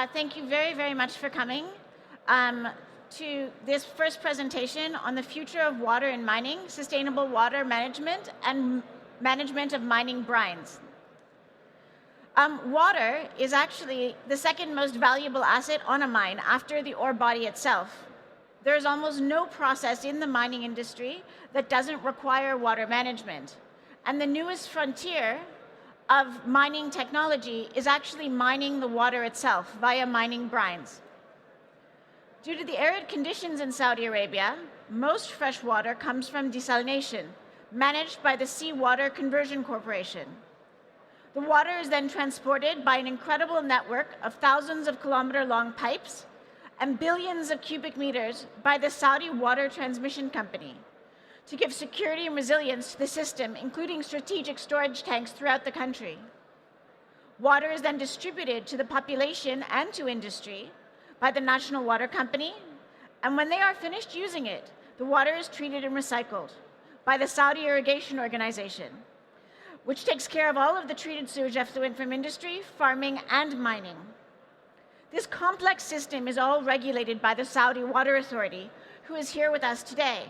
Thank you very, very much for coming to this first presentation on the future of water in mining, sustainable water management, and management of mining brines. Water is actually the second most valuable asset on a mine after the ore body itself. There is almost no process in the mining industry that doesn't require water management. And the newest frontier of mining technology is actually mining the water itself via mining brines. Due to the arid conditions in Saudi Arabia, most fresh water comes from desalination, managed by the Seawater Conversion Corporation. The water is then transported by an incredible network of thousands of kilometer-long pipes and billions of cubic meters by the Saudi Water Transmission Company to give security and resilience to the system, including strategic storage tanks throughout the country. Water is then distributed to the population and to industry by the National Water Company, and when they are finished using it, the water is treated and recycled by the Saudi Irrigation Organization, which takes care of all of the treated sewage effluent from industry, farming, and mining. This complex system is all regulated by the Saudi Water Authority, who is here with us today.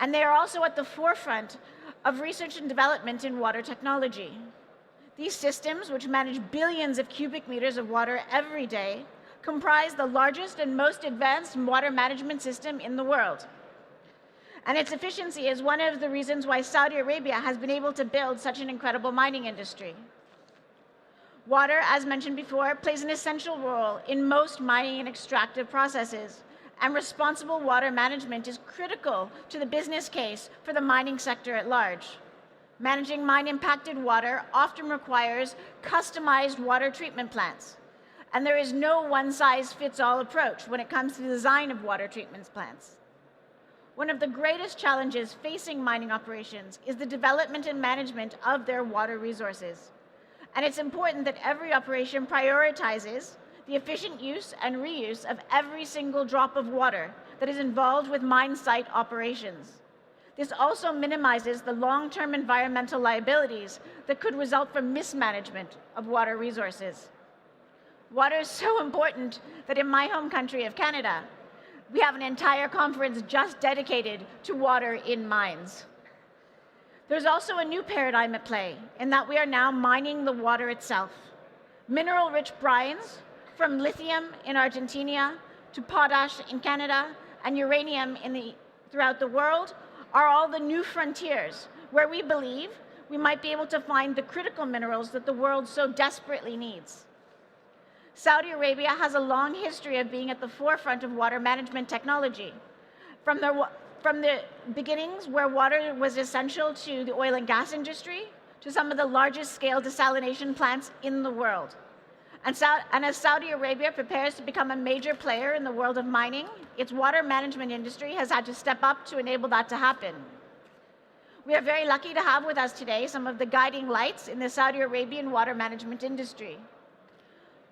And they are also at the forefront of research and development in water technology. These systems, which manage billions of cubic meters of water every day, comprise the largest and most advanced water management system in the world. And its efficiency is one of the reasons why Saudi Arabia has been able to build such an incredible mining industry. Water, as mentioned before, plays an essential role in most mining and extractive processes, and responsible water management is critical to the business case for the mining sector at large. Managing mine-impacted water often requires customized water treatment plants, and there is no one-size-fits-all approach when it comes to the design of water treatment plants. One of the greatest challenges facing mining operations is the development and management of their water resources. And it's important that every operation prioritizes the efficient use and reuse of every single drop of water that is involved with mine site operations. This also minimizes the long-term environmental liabilities that could result from mismanagement of water resources. Water is so important that in my home country of Canada, we have an entire conference just dedicated to water in mines. There's also a new paradigm at play in that we are now mining the water itself. Mineral-rich brines, from lithium in Argentina to potash in Canada and uranium throughout the world, are all the new frontiers where we believe we might be able to find the critical minerals that the world so desperately needs. Saudi Arabia has a long history of being at the forefront of water management technology. From the beginnings, where water was essential to the oil and gas industry, to some of the largest scale desalination plants in the world. And as Saudi Arabia prepares to become a major player in the world of mining, its water management industry has had to step up to enable that to happen. We are very lucky to have with us today some of the guiding lights in the Saudi Arabian water management industry.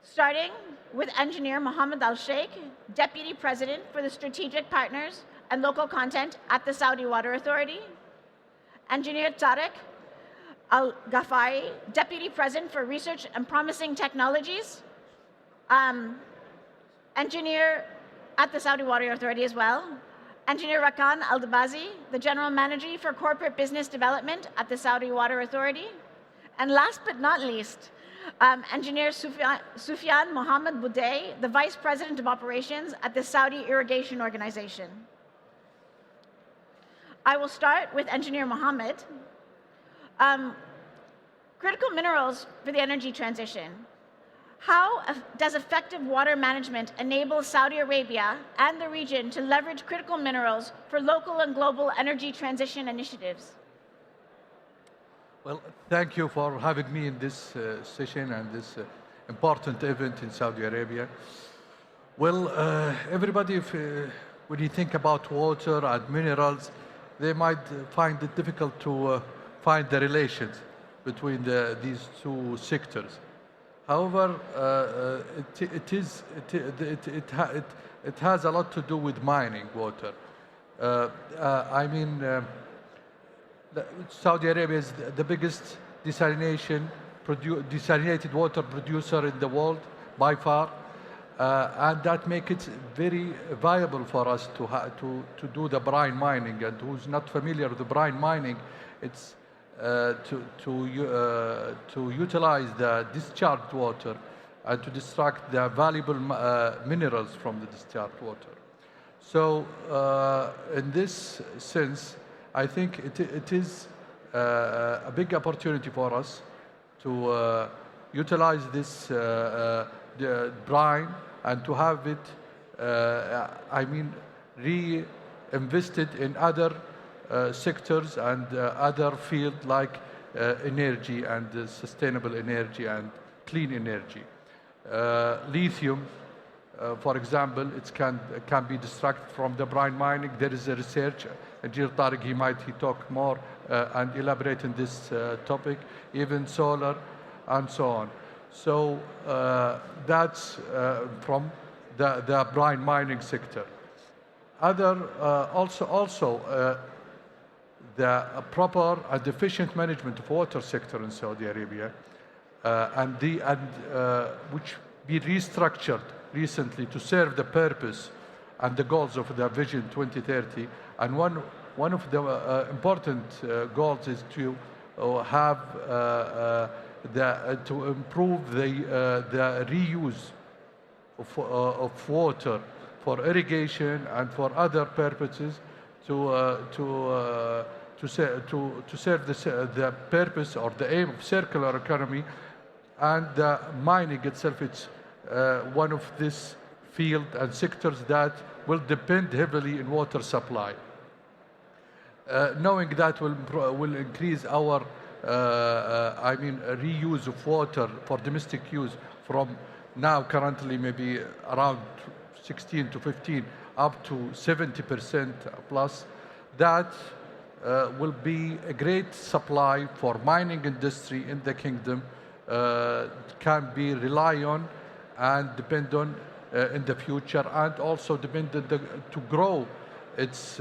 Starting with Engineer Mohammed Al-Sheikh, Deputy President for the Strategic Partners and Local Content at the Saudi Water Authority. Engineer Tariq Al-Ghafari, Deputy President for Research and Promising Technologies. Engineer at the Saudi Water Authority as well. Engineer Rakan Al-Dabazi, the General Manager for Corporate Business Development at the Saudi Water Authority. And last but not least, Engineer Sufyan Mohammed Boudeh, the Vice President of Operations at the Saudi Irrigation Organization. I will start with Engineer Mohammed. Critical minerals for the energy transition. How does effective water management enable Saudi Arabia and the region to leverage critical minerals for local and global energy transition initiatives? Well, thank you for having me in this session and this important event in Saudi Arabia. Well, everybody, when you think about water and minerals, they might find it difficult to find the relations between these two sectors. However, it has a lot to do with mining water. Saudi Arabia is the biggest desalinated water producer in the world by far. and that make it very viable for us to do the brine mining. And who's not familiar with the brine mining, it's to utilize the discharged water and to extract the valuable minerals from the discharged water. So in this sense, I think it is a big opportunity for us to utilize this the brine and to have it, reinvested in other sectors and other fields like energy and sustainable energy and clean energy. Lithium, for example, it can be extracted from the brine mining. There is a research. Engineer Tariq, he talk more and elaborate on this topic, even solar and so on. So that's from the brine mining sector. Other also the proper and efficient management of water sector in Saudi Arabia, which be restructured recently to serve the purpose and the goals of the Vision 2030. And one of the important goals is to have to improve the reuse of water for irrigation and for other purposes to serve the purpose or the aim of circular economy. And the mining itself, it's one of these field and sectors that will depend heavily in water supply. Knowing that will increase our reuse of water for domestic use from now currently maybe around 16 to 15 up to 70% plus. That will be a great supply for mining industry in the kingdom, can be rely on and depend on in the future, and also depend to grow its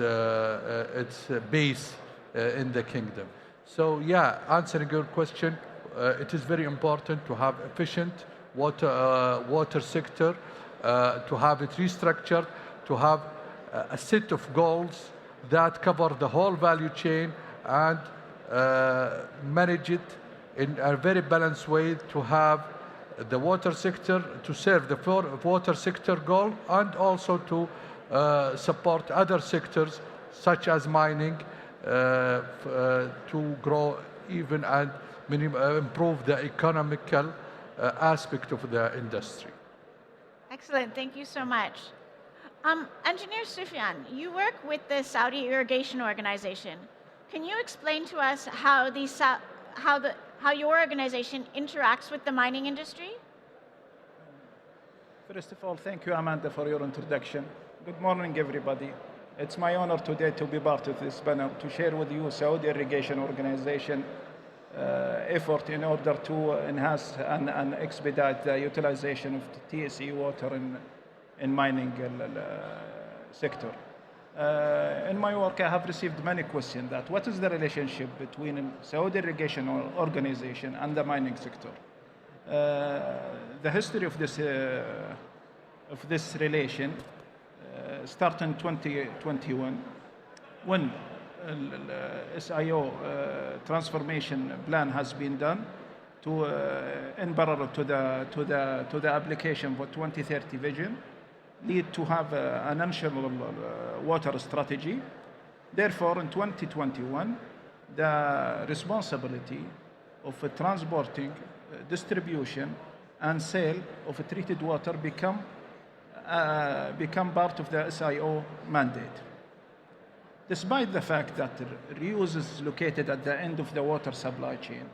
base in the kingdom. So yeah, answering your question, it is very important to have efficient water sector, to have it restructured, to have a set of goals that cover the whole value chain and manage it in a very balanced way to have the water sector to serve the water sector goal and also to support other sectors such as mining to grow even and improve the economical aspect of the industry. Excellent, thank you so much. Engineer Sufyan, you work with the Saudi Irrigation Organization. Can you explain to us how your organization interacts with the mining industry? First of all, thank you, Amanda, for your introduction. Good morning, everybody. It's my honor today to be part of this panel to share with you Saudi Irrigation Organization effort in order to enhance and expedite the utilization of the TSE water in mining sector. In my work, I have received many questions that what is the relationship between Saudi Irrigation Organization and the mining sector? The history of this relation started in 2021 when SIO transformation plan has been done to in parallel to the application for 2030 vision, need to have a national water strategy. Therefore, in 2021, the responsibility of transporting, distribution, and sale of treated water become part of the SIO mandate. Despite the fact that reuse is located at the end of the water supply chain,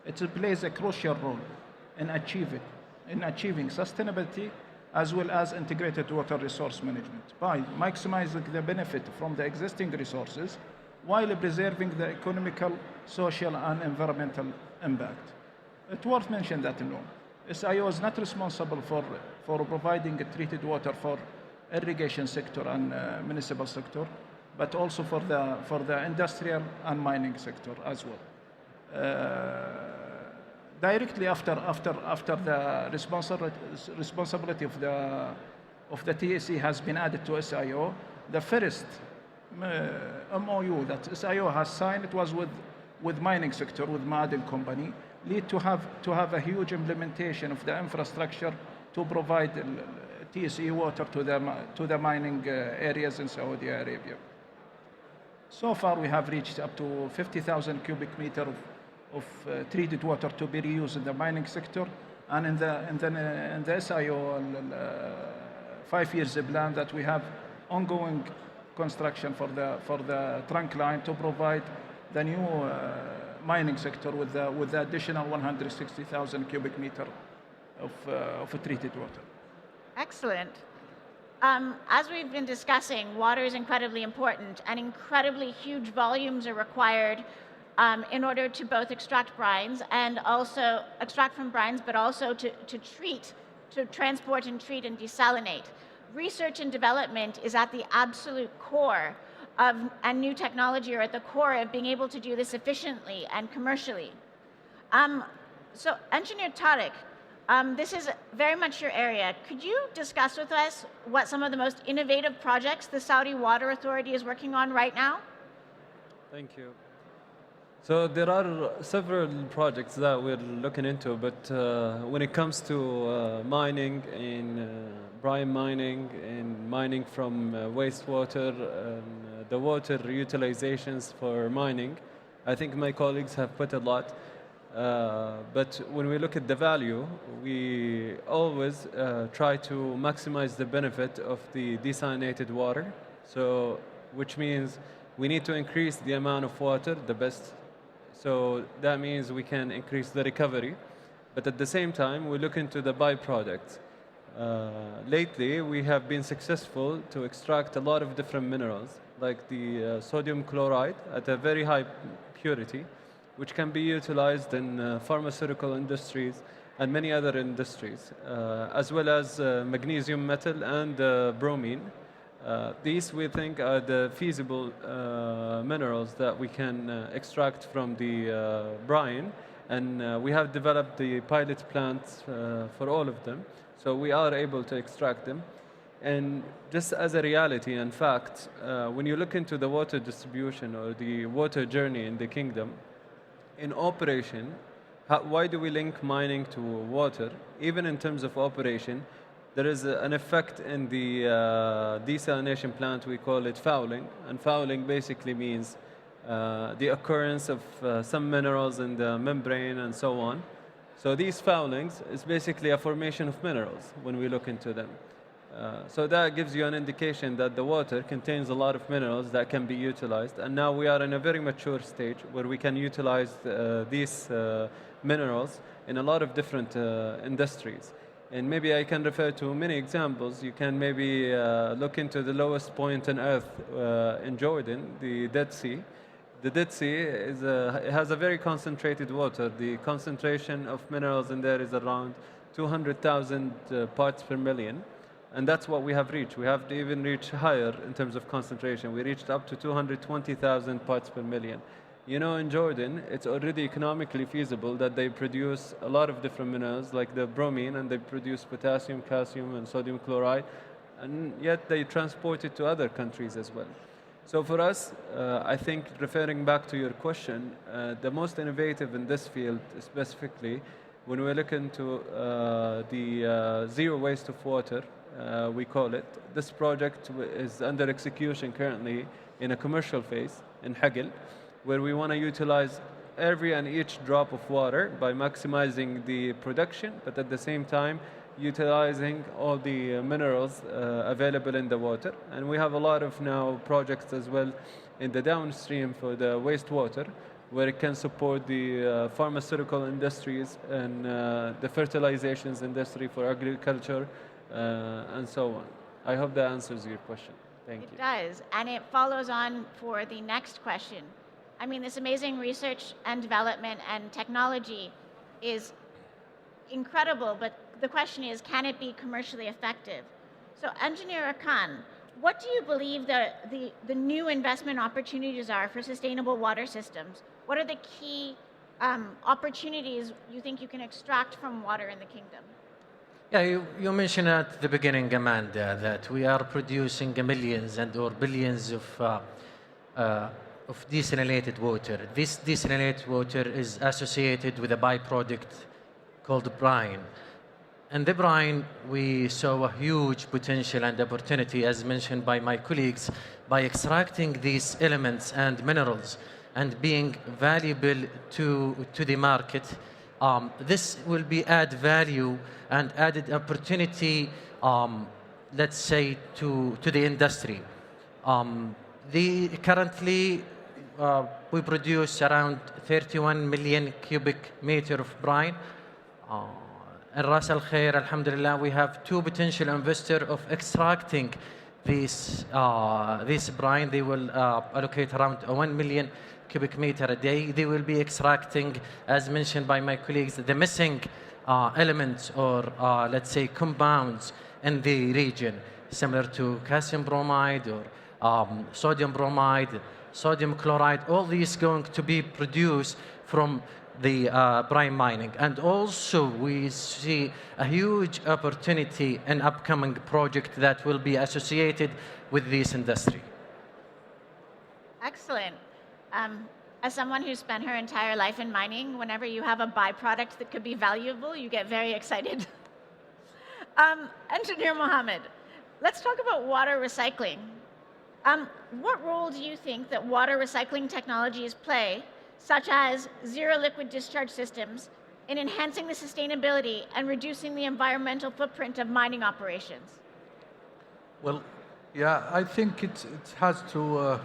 it plays a crucial role in achieving sustainability as well as integrated water resource management by maximizing the benefit from the existing resources while preserving the economical, social, and environmental impact. It's worth mentioning that SIO is not responsible for providing treated water for irrigation sector and municipal sector, but also for the industrial and mining sector as well. directly after the responsibility of the TSE has been added to SIO, the first MOU that SIO has signed, it was with mining sector, with Ma'aden company, lead to have a huge implementation of the infrastructure to provide TSE water to the mining areas in Saudi Arabia. So far, we have reached up to 50,000 cubic meter of treated water to be reused in the mining sector, and in the SIO 5 years plan that we have ongoing construction for the trunk line to provide the new mining sector with the additional 160,000 cubic meter of treated water. Excellent. As we've been discussing, water is incredibly important, and incredibly huge volumes are required in order to both extract brines and also extract from brines, but also to treat, to transport and treat and desalinate. Research and development is at the absolute core of, and new technology are at the core of being able to do this efficiently and commercially. So, Engineer Tariq, this is very much your area. Could you discuss with us what some of the most innovative projects the Saudi Water Authority is working on right now? Thank you. So there are several projects that we're looking into, but when it comes to mining and brine mining and mining from wastewater and the water utilizations for mining, I think my colleagues have put a lot. But when we look at the value, we always try to maximize the benefit of the desalinated water. So, which means we need to increase the amount of water, the best. So that means we can increase the recovery. But at the same time, we look into the byproducts. Lately, we have been successful to extract a lot of different minerals, like the sodium chloride at a very high purity, which can be utilized in pharmaceutical industries and many other industries, as well as magnesium metal and bromine. These, we think, are the feasible minerals that we can extract from the brine, and we have developed the pilot plants for all of them, so we are able to extract them. And just as a reality and fact, when you look into the water distribution or the water journey in the kingdom, in operation, why do we link mining to water? Even in terms of operation, there is an effect in the desalination plant, we call it fouling. And fouling basically means the occurrence of some minerals in the membrane and so on. So these foulings is basically a formation of minerals when we look into them. So that gives you an indication that the water contains a lot of minerals that can be utilized. And now we are in a very mature stage where we can utilize these minerals in a lot of different industries. And maybe I can refer to many examples. You can maybe look into the lowest point on Earth in Jordan, the Dead Sea. The Dead Sea it has a very concentrated water. The concentration of minerals in there is around 200,000 parts per million. And that's what we have reached. We have even reached higher in terms of concentration. We reached up to 220,000 parts per million. You know, in Jordan, it's already economically feasible that they produce a lot of different minerals, like the bromine, and they produce potassium, calcium, and sodium chloride, and yet they transport it to other countries as well. So for us, I think, referring back to your question, the most innovative in this field specifically, when we look into the zero waste of water, we call it, this project is under execution currently in a commercial phase in Hagel, where we want to utilize every and each drop of water by maximizing the production, but at the same time utilizing all the minerals available in the water. And we have a lot of now projects as well in the downstream for the wastewater, where it can support the pharmaceutical industries and the fertilizations industry for agriculture and so on. I hope that answers your question. Thank you. It does, and it follows on for the next question. I mean, this amazing research and development and technology is incredible, but the question is, can it be commercially effective? So, Engineer Akan, what do you believe the new investment opportunities are for sustainable water systems? What are the key opportunities you think you can extract from water in the kingdom? Yeah, you mentioned at the beginning, Amanda, that we are producing millions and or billions of desalinated water. This desalinated water is associated with a byproduct called brine. And the brine, we saw a huge potential and opportunity, as mentioned by my colleagues, by extracting these elements and minerals and being valuable to the market. This will be add value and added opportunity, let's say, to the industry. Currently, we produce around 31 million cubic meter of brine. In Ras Al Khair, Alhamdulillah, we have two potential investors of extracting this brine. They will allocate around 1 million cubic meter a day. They will be extracting, as mentioned by my colleagues, the missing elements or let's say compounds in the region, similar to calcium bromide or sodium bromide, sodium chloride. All these going to be produced from the brine mining. And also we see a huge opportunity in upcoming project that will be associated with this industry. Excellent. As someone who spent her entire life in mining, whenever you have a byproduct that could be valuable, you get very excited. Engineer Mohammed, let's talk about water recycling. What role do you think that water recycling technologies play, such as zero liquid discharge systems, in enhancing the sustainability and reducing the environmental footprint of mining operations? Well, yeah, I think it has to,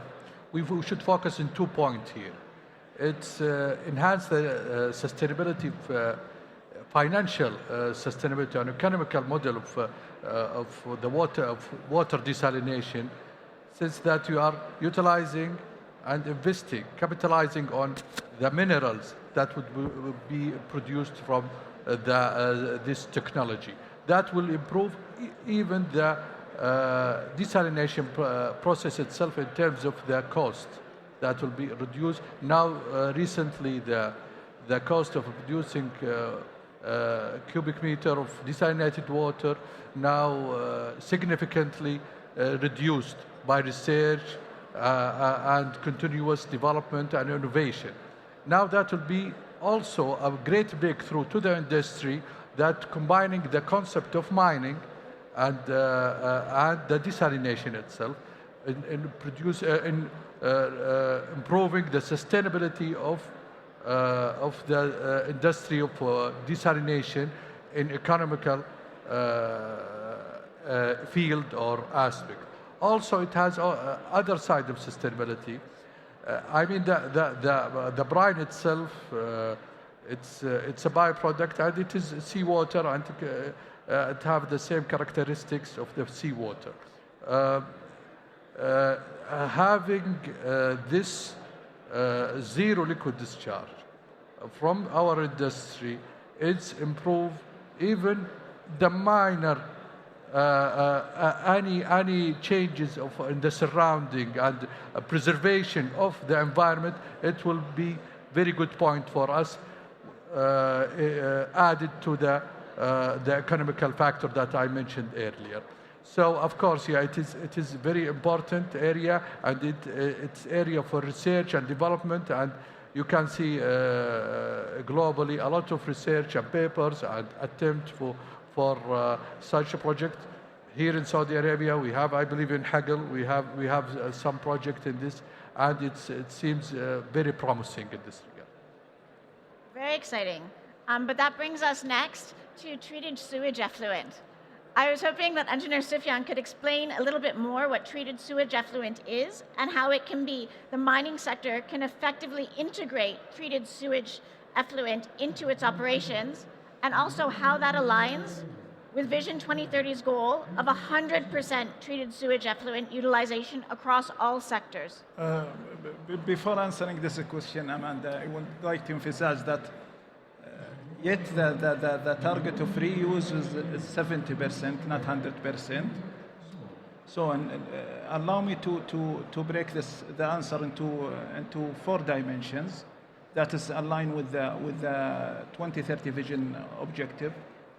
we should focus on 2 points here. It's enhance the sustainability, financial sustainability and economical model of the water desalination, since that you are utilizing and investing, capitalizing on the minerals that would be produced from this technology. That will improve even the desalination process itself in terms of the cost. That will be reduced. Now, recently, the cost of producing cubic meter of desalinated water now significantly reduced by research and continuous development and innovation. Now that will be also a great breakthrough to the industry, that combining the concept of mining and the desalination itself in improving the sustainability of the industry of desalination in economical field or aspect. Also, it has other side of sustainability. I mean, the brine itself, it's a byproduct, and it is seawater, and it have the same characteristics of the seawater. Having this zero liquid discharge from our industry, it's improve even the minor any changes in the surrounding and preservation of the environment. It will be very good point for us, added to the economical factor that I mentioned earlier. So of course, yeah, it is very important area, and it's area for research and development, and you can see globally a lot of research and papers and attempt for such a project. Here in Saudi Arabia, we have, I believe, in Hagel, we have some project in this, and it seems very promising in this regard. Very exciting. But that brings us next to treated sewage effluent. I was hoping that Engineer Sufyan could explain a little bit more what treated sewage effluent is and how it can be, the mining sector can effectively integrate treated sewage effluent into its operations, and also how that aligns with Vision 2030's goal of 100% treated sewage effluent utilization across all sectors. Before answering this question, Amanda, I would like to emphasize that yet the target of reuse is 70%, not 100%. So allow me to break the answer into 4 dimensions. that is aligned with the 2030 vision objective.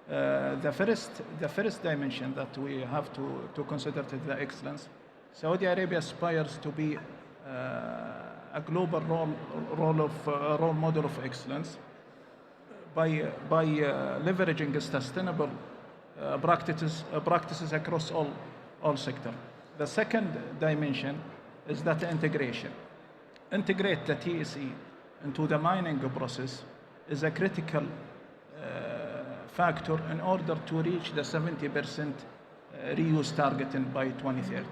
The first dimension that we have to consider is the excellence. Saudi Arabia aspires to be a global role model of excellence by leveraging sustainable practices across all sectors. The second dimension is that integration. Integrate the TSE into the mining process is a critical factor in order to reach the 70% reuse target by 2030.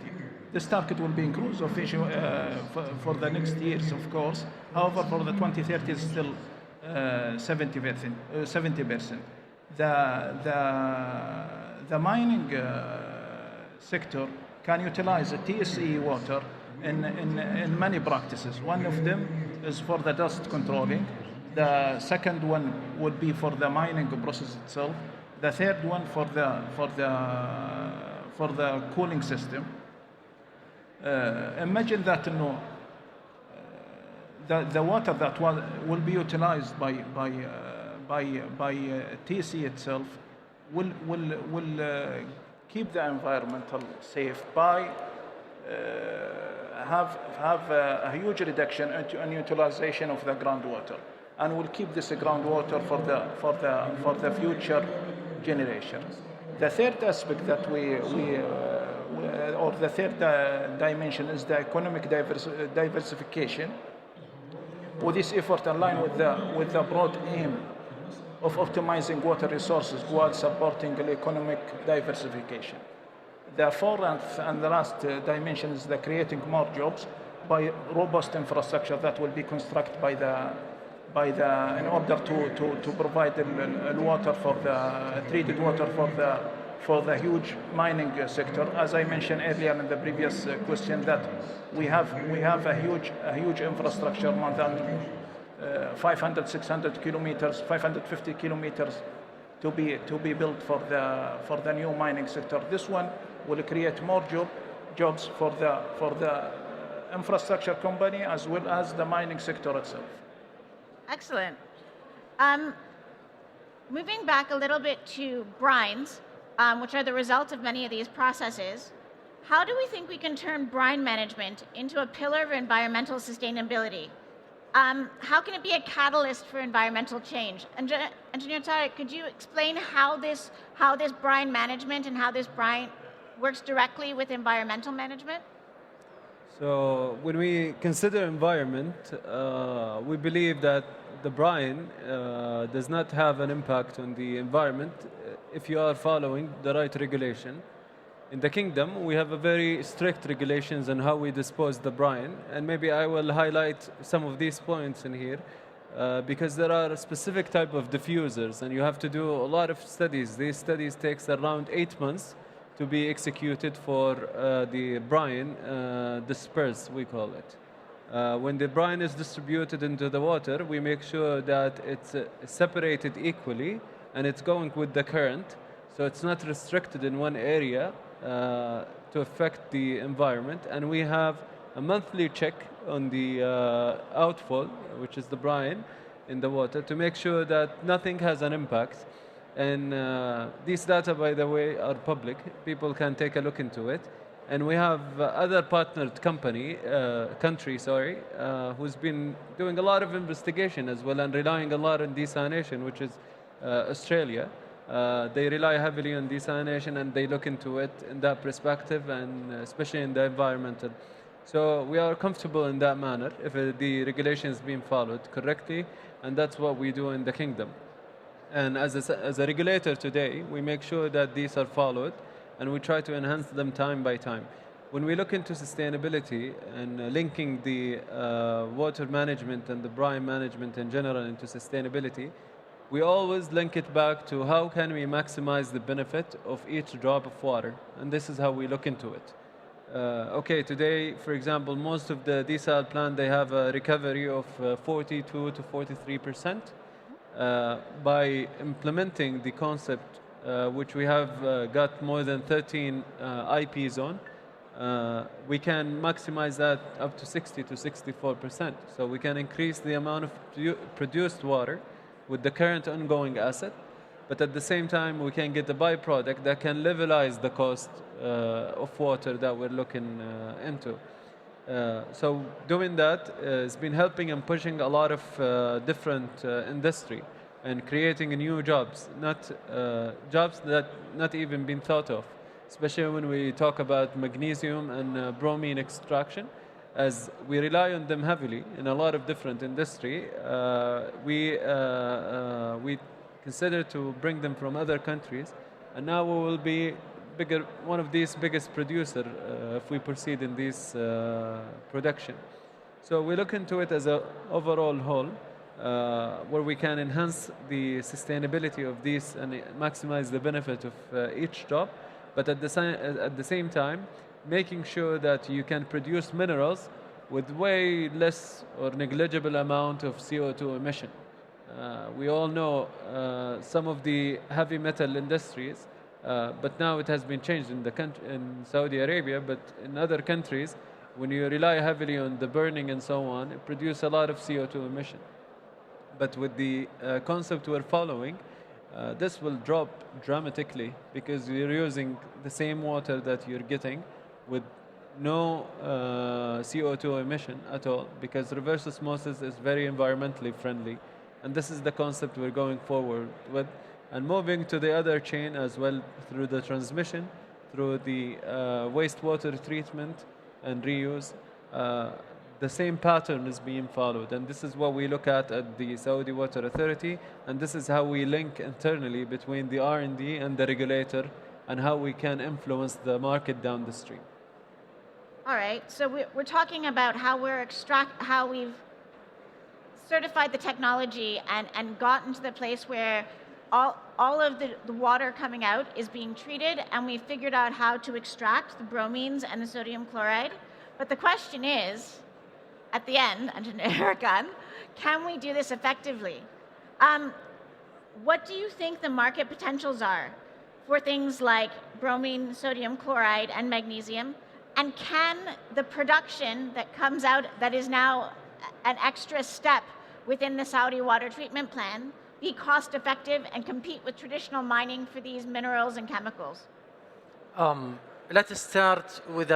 This target will be increased for the next years, of course. However, for the 2030, it's still 70%. The mining sector can utilize the TSE water in many practices. One of them is for the dust controlling. The second one would be for the mining process itself. The third one for the cooling system. Imagine that the water that will be utilized by TSE itself will keep the environmental safe by have a huge reduction in utilization of the groundwater, and will keep this groundwater for the future generations. The third aspect that or the third dimension is the economic diversification. With this effort aligned with the broad aim of optimizing water resources while supporting the economic diversification. The fourth and the last dimension is the creating more jobs by robust infrastructure that will be constructed in order to provide the water for the treated water for the huge mining sector. As I mentioned earlier in the previous question, that we have a huge infrastructure, more than 500, 600 kilometers, 550 kilometers to be built for the new mining sector. This one will create more jobs for the infrastructure company as well as the mining sector itself. Excellent. Moving back a little bit to brines, which are the result of many of these processes, how do we think we can turn brine management into a pillar of environmental sustainability? How can it be a catalyst for environmental change? Engineer Tariq, could you explain how this brine management and how this brine works directly with environmental management? So when we consider environment, we believe that the brine does not have an impact on the environment if you are following the right regulation. In the kingdom, we have a very strict regulations on how we dispose the brine, and maybe I will highlight some of these points in here because there are a specific type of diffusers, and you have to do a lot of studies. These studies takes around 8 months to be executed for the brine disperse, we call it. When the brine is distributed into the water, we make sure that it's separated equally and it's going with the current, so it's not restricted in one area to affect the environment. And we have a monthly check on the outfall, which is the brine in the water, to make sure that nothing has an impact. And these data, by the way, are public. People can take a look into it. And we have other partnered country, who's been doing a lot of investigation as well and relying a lot on desalination, which is Australia. They rely heavily on desalination and they look into it in that perspective, and especially in the environmental. So we are comfortable in that manner if the regulation is being followed correctly, and that's what we do in the kingdom. And as a regulator today, we make sure that these are followed, and we try to enhance them time by time. When we look into sustainability and linking the water management and the brine management in general into sustainability, we always link it back to how can we maximize the benefit of each drop of water, and this is how we look into it. Okay, today, for example, most of the desal plant, they have a recovery of 42 to 43%. By implementing the concept, which we have got more than 13 IPs on, we can maximize that up to 60 to 64%. So we can increase the amount of produced water with the current ongoing asset, but at the same time we can get a byproduct that can levelize the cost of water that we're looking into. So doing that has been helping and pushing a lot of different industry and creating new jobs, not jobs that not even been thought of, especially when we talk about magnesium and bromine extraction. As we rely on them heavily in a lot of different industry, we consider to bring them from other countries, and now we will be one of these biggest producer if we proceed in this production. So we look into it as an overall whole, where we can enhance the sustainability of these and maximize the benefit of each job, but at the same time, making sure that you can produce minerals with way less or negligible amount of CO2 emission. We all know some of the heavy metal industries, but now it has been changed in in Saudi Arabia, but in other countries, when you rely heavily on the burning and so on, it produces a lot of CO2 emission. But with the concept we're following, this will drop dramatically because you're using the same water that you're getting with no CO2 emission at all, because reverse osmosis is very environmentally friendly. And this is the concept we're going forward with. And moving to the other chain as well, through the transmission, through the wastewater treatment and reuse, the same pattern is being followed. And this is what we look at the Saudi Water Authority. And this is how we link internally between the R&D and the regulator, and how we can influence the market down the stream. All right, so we're talking about how we've certified the technology and gotten to the place where all of the water coming out is being treated, and we've figured out how to extract the bromines and the sodium chloride. But the question is, at the end, under Erkan, can we do this effectively? What do you think the market potentials are for things like bromine, sodium chloride, and magnesium? And can the production that comes out, that is now an extra step within the Saudi water treatment plan, be cost effective and compete with traditional mining for these minerals and chemicals? Let us start with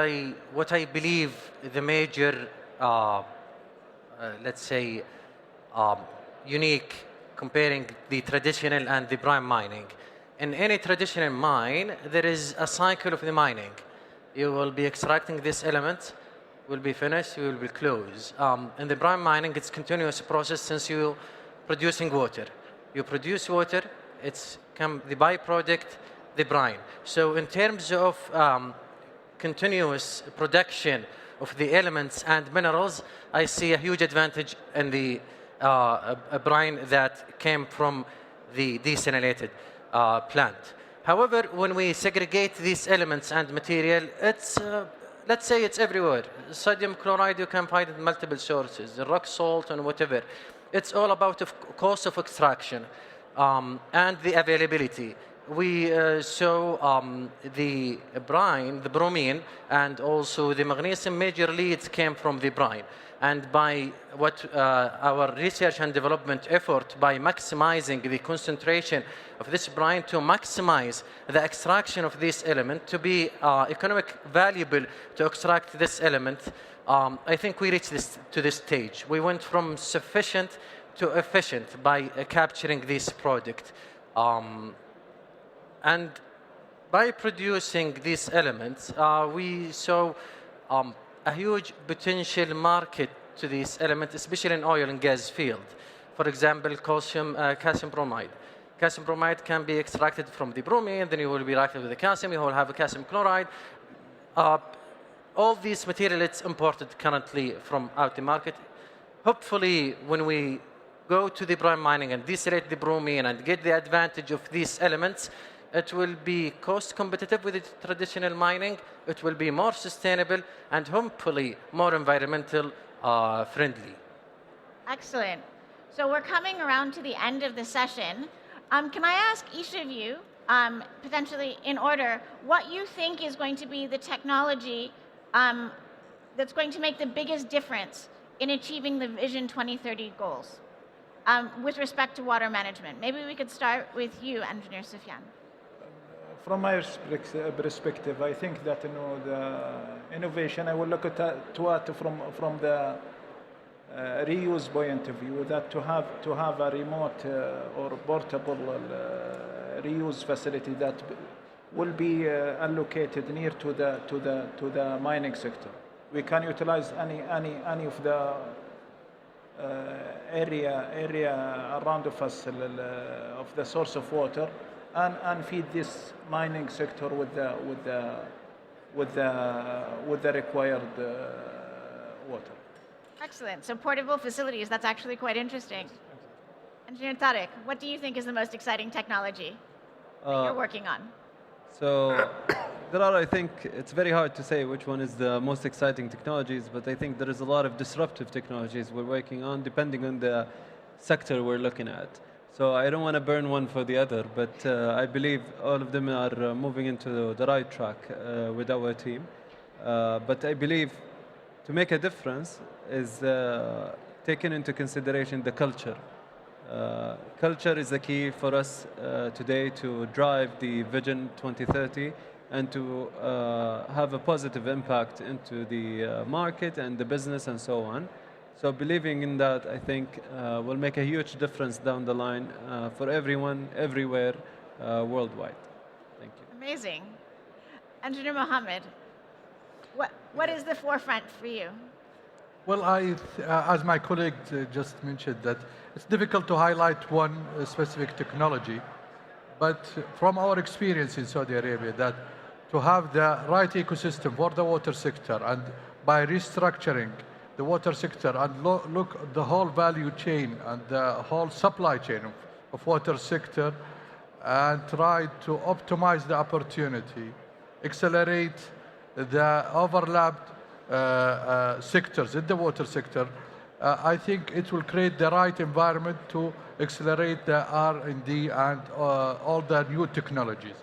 what I believe the major, let's say, unique comparing the traditional and the brine mining. In any traditional mine, there is a cycle of the mining. You will be extracting this element, will be finished, you will be closed. In the brine mining, it's continuous process since you're producing water. You produce water, it's the byproduct, the brine. So in terms of continuous production of the elements and minerals, I see a huge advantage in the brine that came from the desalinated plant. However, when we segregate these elements and material, it's let's say it's everywhere. Sodium chloride you can find in multiple sources, the rock salt and whatever. It's all about the cost of extraction and the availability. We saw the brine, the bromine, and also the magnesium majorly it came from the brine. And by what our research and development effort, by maximizing the concentration of this brine to maximize the extraction of this element to be economic valuable to extract this element, I think we reached to this stage. We went from sufficient to efficient by capturing this product. And by producing these elements, we saw a huge potential market to this element, especially in oil and gas field. For example, calcium bromide. Calcium bromide can be extracted from the bromine, then you will be reacted with the calcium, you will have a calcium chloride. All these material it's imported currently from out the market. Hopefully, when we go to the brine mining and desalate the bromine and get the advantage of these elements, it will be cost competitive with the traditional mining. It will be more sustainable and hopefully more environmental friendly. Excellent. So we're coming around to the end of the session. Can I ask each of you, potentially in order, what you think is going to be the technology that's going to make the biggest difference in achieving the Vision 2030 goals with respect to water management? Maybe we could start with you, Engineer Sufyan. From my perspective, I think that the innovation, I will look at it from the reuse point of view, that to have a remote or portable reuse facility that will be allocated near to the mining sector. We can utilize any of the area around of us of the source of water, and feed this mining sector with the required water. Excellent. So portable facilities, that's actually quite interesting. Engineer Tariq, what do you think is the most exciting technology that you're working on? So there are, I think, it's very hard to say which one is the most exciting technologies, but I think there is a lot of disruptive technologies we're working on depending on the sector we're looking at. So I don't want to burn one for the other, but I believe all of them are moving into the right track with our team. But I believe to make a difference is taking into consideration the culture. Culture is the key for us today to drive the Vision 2030 and to have a positive impact into the market and the business and so on. So believing in that, I think, will make a huge difference down the line for everyone, everywhere, worldwide. Thank you. Amazing. Engineer Mohammed, what is the forefront for you? Well, as my colleague just mentioned, that it's difficult to highlight one specific technology, but from our experience in Saudi Arabia, that to have the right ecosystem for the water sector, and by restructuring the water sector and look at the whole value chain and the whole supply chain of water sector, and try to optimize the opportunity, accelerate the overlapped sectors in the water sector, I think it will create the right environment to accelerate the R&D and all the new technologies.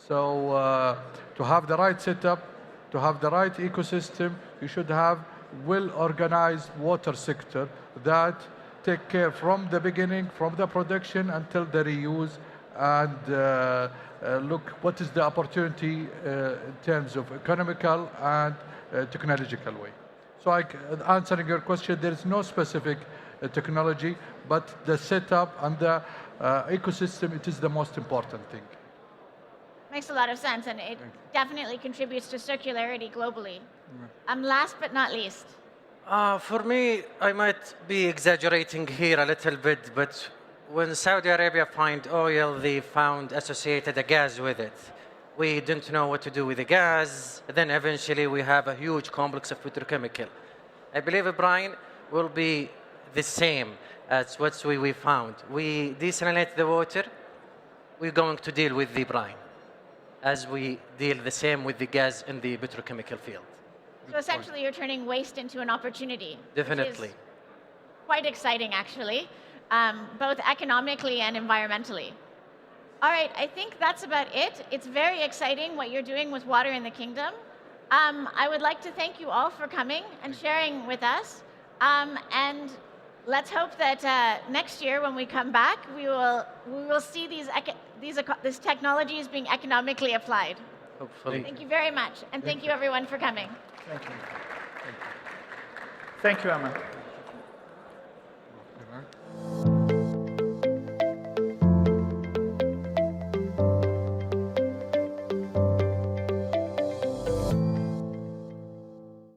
So to have the right setup, to have the right ecosystem, you should have well-organized water sector that take care from the beginning, from the production until the reuse, and look what is the opportunity in terms of economical and technological way. So answering your question, there is no specific technology, but the setup and the ecosystem, it is the most important thing. Makes a lot of sense, and it definitely contributes to circularity globally. Last but not least. For me, I might be exaggerating here a little bit, but when Saudi Arabia find oil, they found associated a gas with it. We didn't know what to do with the gas. Then eventually we have a huge complex of petrochemical. I believe, Brian, will be the same as what we found. We desalinate the water, we're going to deal with the brine, as we deal the same with the gas in the petrochemical field. So essentially you're turning waste into an opportunity. Definitely. Which is quite exciting, actually, both economically and environmentally. All right, I think that's about it. It's very exciting what you're doing with water in the kingdom. I would like to thank you all for coming and sharing with us. And let's hope that next year when we come back, we will see these technologies being economically applied. Hopefully. Thank you very much. And thank you everyone for coming. Thank you. Thank you, Aman.